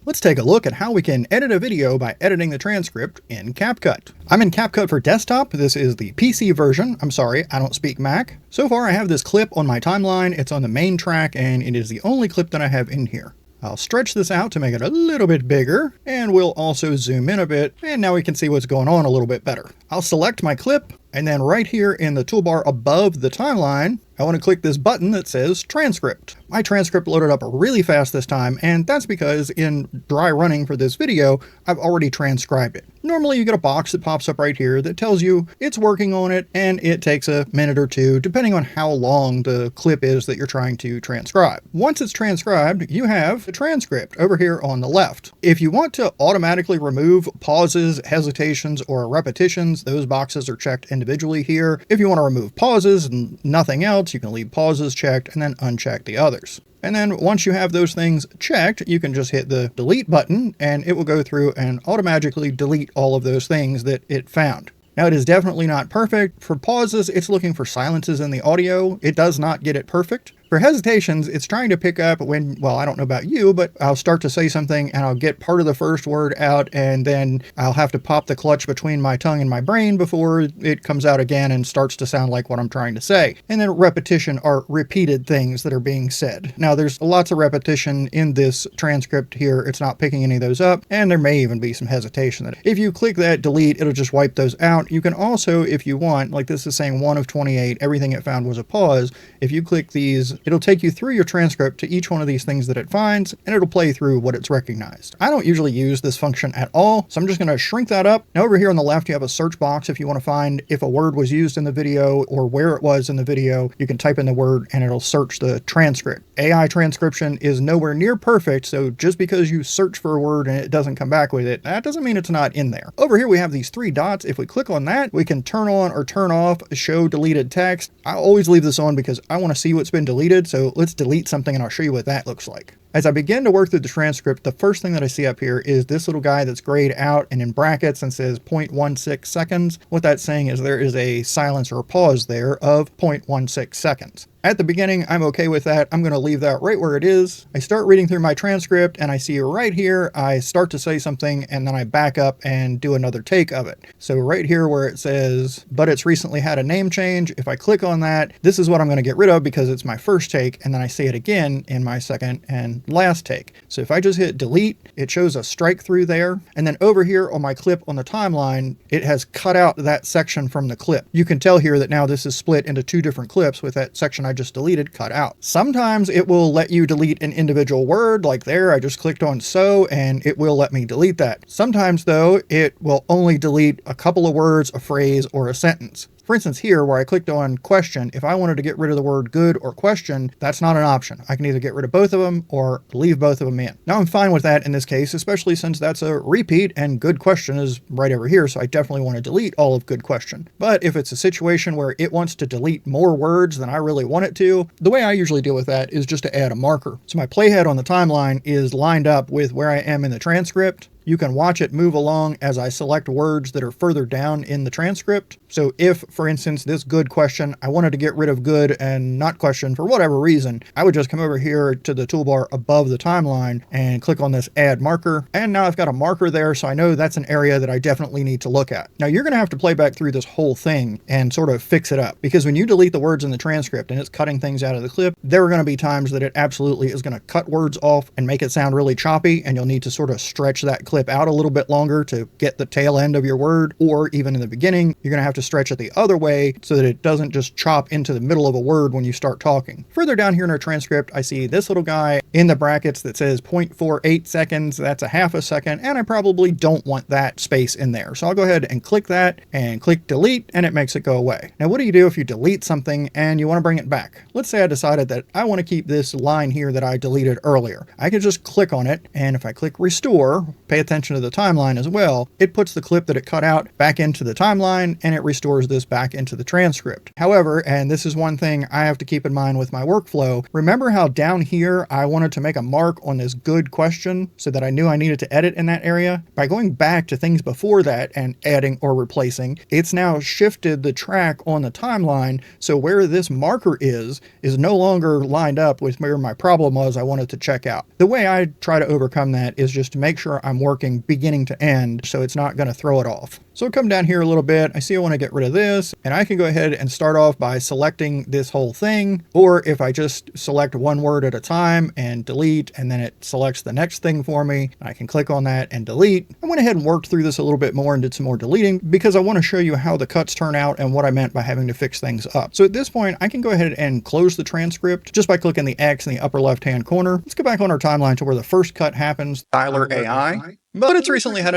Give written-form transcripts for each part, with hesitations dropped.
Let's take a look at how we can edit a video by editing the transcript in CapCut. I'm in CapCut for Desktop. This is the PC version. I'm sorry, I don't speak Mac. So far I have this clip on my timeline. It's on the main track and it is the only clip that I have in here. I'll stretch this out to make it a little bit bigger, and we'll also zoom in a bit, and now we can see what's going on a little bit better. I'll select my clip, and then right here in the toolbar above the timeline, I want to click this button that says Transcript. My transcript loaded up really fast this time, and that's because in dry running for this video, I've already transcribed it. Normally you get a box that pops up right here that tells you it's working on it, and it takes a minute or two, depending on how long the clip is that you're trying to transcribe. Once it's transcribed, you have the transcript over here on the left. If you want to automatically remove pauses, hesitations, or repetitions, those boxes are checked individually here. If you want to remove pauses and nothing else, you can leave pauses checked and then uncheck the others. And then once you have those things checked, you can just hit the delete button and it will go through and automatically delete all of those things that it found. Now, it is definitely not perfect. For pauses, it's looking for silences in the audio. It does not get it perfect. For hesitations, it's trying to pick up when, well, I don't know about you, but I'll start to say something and I'll get part of the first word out and then I'll have to pop the clutch between my tongue and my brain before it comes out again and starts to sound like what I'm trying to say. And then repetition are repeated things that are being said. Now, there's lots of repetition in this transcript here. It's not picking any of those up, and there may even be some hesitation. If you click that delete, it'll just wipe those out. You can also, if you want, like this is saying 1 of 28, everything it found was a pause. If you click these, it'll take you through your transcript to each one of these things that it finds, and it'll play through what it's recognized. I don't usually use this function at all, so I'm just going to shrink that up. Now over here on the left, you have a search box. If you want to find if a word was used in the video or where it was in the video, you can type in the word and it'll search the transcript. AI transcription is nowhere near perfect, so just because you search for a word and it doesn't come back with it, that doesn't mean it's not in there. Over here we have these 3 dots. If we click on that, we can turn on or turn off show deleted text. I always leave this on because I want to see what's been deleted. So let's delete something and I'll show you what that looks like. As I begin to work through the transcript, the first thing that I see up here is this little guy that's grayed out and in brackets and says 0.16 seconds. What that's saying is there is a silence or a pause there of 0.16 seconds. At the beginning, I'm okay with that. I'm going to leave that right where it is. I start reading through my transcript and I see right here, I start to say something and then I back up and do another take of it. So right here where it says, but it's recently had a name change, if I click on that, this is what I'm going to get rid of because it's my first take, and then I say it again in my second and last take. So if I just hit delete, it shows a strike through there. And then over here on my clip on the timeline, it has cut out that section from the clip. You can tell here that now this is split into 2 different clips with that section I just deleted cut out. Sometimes it will let you delete an individual word, like there, I just clicked on so, and it will let me delete that. Sometimes though, it will only delete a couple of words, a phrase, or a sentence. For instance, here where I clicked on question, if I wanted to get rid of the word good or question, that's not an option. I can either get rid of both of them or leave both of them in. Now I'm fine with that in this case, especially since that's a repeat and good question is right over here. So I definitely want to delete all of good question. But if it's a situation where it wants to delete more words than I really want it to, the way I usually deal with that is just to add a marker. So my playhead on the timeline is lined up with where I am in the transcript. You can watch it move along as I select words that are further down in the transcript. So if, for instance, this good question, I wanted to get rid of good and not question for whatever reason, I would just come over here to the toolbar above the timeline and click on this add marker. And now I've got a marker there, so I know that's an area that I definitely need to look at. Now you're going to have to play back through this whole thing and sort of fix it up, because when you delete the words in the transcript and it's cutting things out of the clip, there are going to be times that it absolutely is going to cut words off and make it sound really choppy, and you'll need to sort of stretch that clip out a little bit longer to get the tail end of your word, or even in the beginning, you're going to have to stretch it the other way so that it doesn't just chop into the middle of a word when you start talking. Further down here in our transcript, I see this little guy in the brackets that says 0.48 seconds. That's a half a second, and I probably don't want that space in there. So I'll go ahead and click that and click delete, and it makes it go away. Now, what do you do if you delete something and you want to bring it back? Let's say I decided that I want to keep this line here that I deleted earlier. I can just click on it, and if I click restore, pay attention attention to the timeline as well, it puts the clip that it cut out back into the timeline and it restores this back into the transcript. However, and this is one thing I have to keep in mind with my workflow, remember how down here I wanted to make a mark on this good question so that I knew I needed to edit in that area? By going back to things before that and adding or replacing, it's now shifted the track on the timeline, so where this marker is no longer lined up with where my problem was I wanted to check out. The way I try to overcome that is just to make sure I'm working beginning to end so it's not going to throw it off. So I'll come down here a little bit. I see I want to get rid of this, and I can go ahead and start off by selecting this whole thing, or if I just select one word at a time and delete, and then it selects the next thing for me, I can click on that and delete. I went ahead and worked through this a little bit more and did some more deleting because I want to show you how the cuts turn out and what I meant by having to fix things up. So at this point, I can go ahead and close the transcript just by clicking the X in the upper left-hand corner. Let's go back on our timeline to where the first cut happens. Styler AI. But it's recently had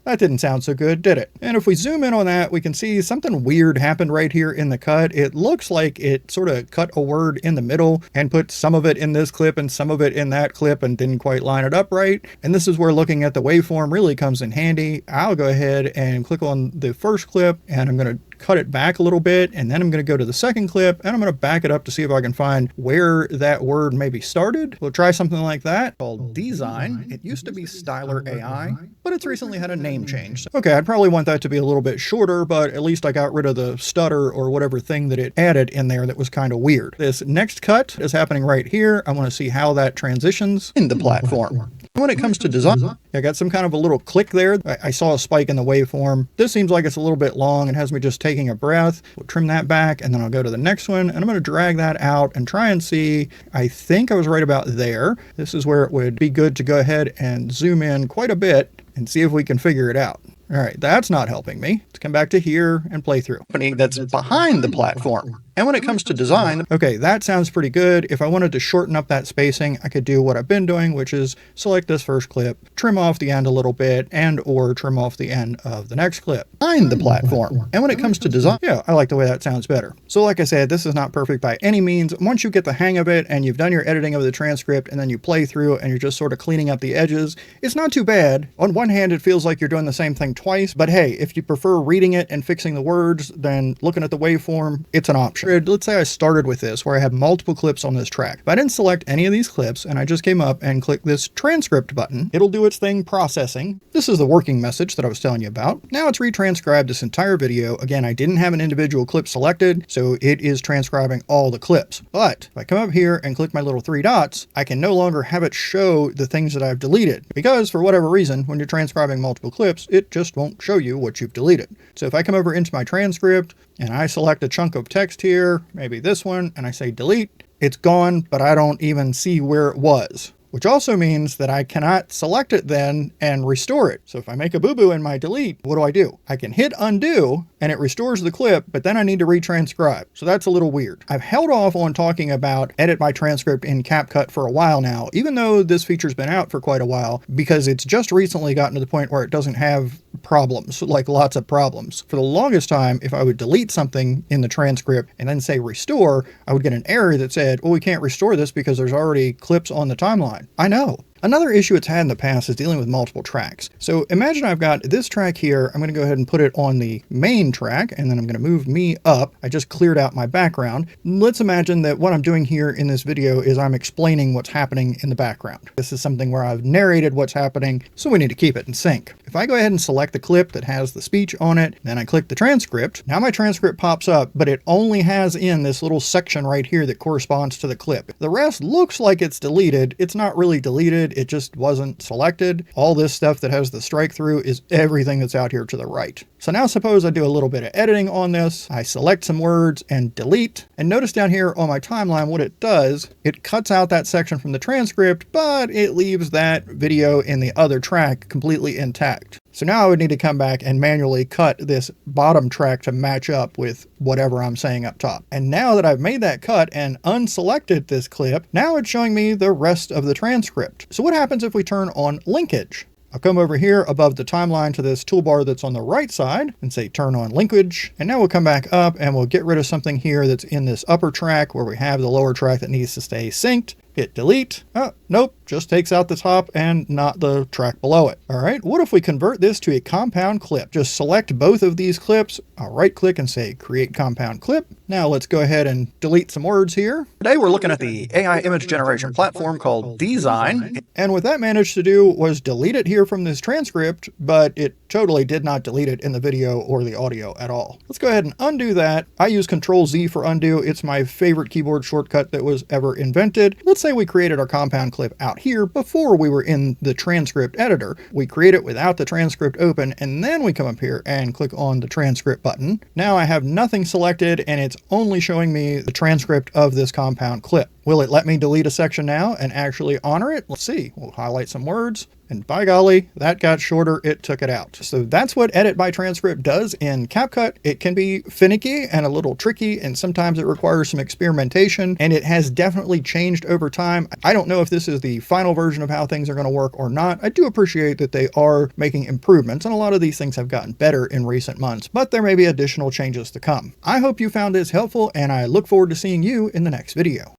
that didn't sound so good, did it? And if we zoom in on that, we can see something weird happened right here in the cut. It looks like it sort of cut a word in the middle and put some of it in this clip and some of it in that clip and didn't quite line it up right. And this is where looking at the waveform really comes in handy. I'll go ahead and click on the first clip and I'm going to cut it back a little bit, and then I'm going to go to the second clip and I'm going to back it up to see if I can find where that word maybe started. We'll try something like that called design. It used to be Styler AI, but it's recently had a name change. Okay, I'd probably want that to be a little bit shorter, but at least I got rid of the stutter or whatever thing that it added in there that was kind of weird. This next cut is happening right here. I want to see how that transitions in the platform. When it comes to design, I got some kind of a little click there. I saw a spike in the waveform. This seems like it's a little bit long and has me just taking a breath. We'll trim that back and then I'll go to the next one and I'm going to drag that out and try and see. I think I was right about there. This is where it would be good to go ahead and zoom in quite a bit and see if we can figure it out. All right, that's not helping me. Let's come back to here and play through. That's behind the platform. And when it comes to design, okay, that sounds pretty good. If I wanted to shorten up that spacing, I could do what I've been doing, which is select this first clip, trim off the end a little bit, and or trim off the end of the next clip. Behind the platform. And when it comes to design, yeah, I like the way that sounds better. So like I said, this is not perfect by any means. Once you get the hang of it and you've done your editing of the transcript and then you play through and you're just sort of cleaning up the edges, it's not too bad. On one hand, it feels like you're doing the same thing twice, but hey, if you prefer reading it and fixing the words, then looking at the waveform, it's an option. Let's say I started with this where I have multiple clips on this track. If I didn't select any of these clips and I just came up and clicked this transcript button, it'll do its thing processing. This is the working message that I was telling you about. Now it's retranscribed this entire video. Again, I didn't have an individual clip selected, so it is transcribing all the clips. But if I come up here and click my little three dots, I can no longer have it show the things that I've deleted because for whatever reason, when you're transcribing multiple clips, it just won't show you what you've deleted. So if I come over into my transcript and I select a chunk of text here, maybe this one, and I say delete, it's gone, but I don't even see where it was. Which also means that I cannot select it then and restore it. So if I make a boo-boo in my delete, what do? I can hit undo and it restores the clip, but then I need to retranscribe. So that's a little weird. I've held off on talking about edit my transcript in CapCut for a while now, even though this feature's been out for quite a while, because it's just recently gotten to the point where it doesn't have problems, like lots of problems. For the longest time, if I would delete something in the transcript and then say restore, I would get an error that said, well, we can't restore this because there's already clips on the timeline. I know. Another issue it's had in the past is dealing with multiple tracks. So imagine I've got this track here. I'm going to go ahead and put it on the main track, and then I'm going to move me up. I just cleared out my background. Let's imagine that what I'm doing here in this video is I'm explaining what's happening in the background. This is something where I've narrated what's happening, so we need to keep it in sync. If I go ahead and select the clip that has the speech on it, then I click the transcript, now my transcript pops up, but it only has in this little section right here that corresponds to the clip. The rest looks like it's deleted. It's not really deleted. It just wasn't selected. All this stuff that has the strike through is everything that's out here to the right. So now suppose I do a little bit of editing on this. I select some words and delete. And notice down here on my timeline what it does. It cuts out that section from the transcript, but it leaves that video in the other track completely intact. So now I would need to come back and manually cut this bottom track to match up with whatever I'm saying up top. And now that I've made that cut and unselected this clip, now it's showing me the rest of the transcript. So what happens if we turn on linkage? I'll come over here above the timeline to this toolbar that's on the right side and say turn on linkage. And now we'll come back up and we'll get rid of something here that's in this upper track where we have the lower track that needs to stay synced. Hit delete. Oh, nope, just takes out the top and not the track below it. All right, what if we convert this to a compound clip? Just select both of these clips. I'll right click and say create compound clip. Now let's go ahead and delete some words here. Today we're looking at the AI image generation platform called Design. And what that managed to do was delete it here from this transcript, but it totally did not delete it in the video or the audio at all. Let's go ahead and undo that. I use Control-Z for undo. It's my favorite keyboard shortcut that was ever invented. Let's say we created our compound clip out here before we were in the transcript editor. We create it without the transcript open, and then we come up here and click on the transcript button. Now I have nothing selected, and it's only showing me the transcript of this compound clip. Will it let me delete a section now and actually honor it? Let's see. We'll highlight some words, and by golly, that got shorter. It took it out. So that's what Edit by Transcript does in CapCut. It can be finicky and a little tricky, and sometimes it requires some experimentation, and it has definitely changed over time. I don't know if this is the final version of how things are going to work or not. I do appreciate that they are making improvements, and a lot of these things have gotten better in recent months, but there may be additional changes to come. I hope you found this helpful, and I look forward to seeing you in the next video.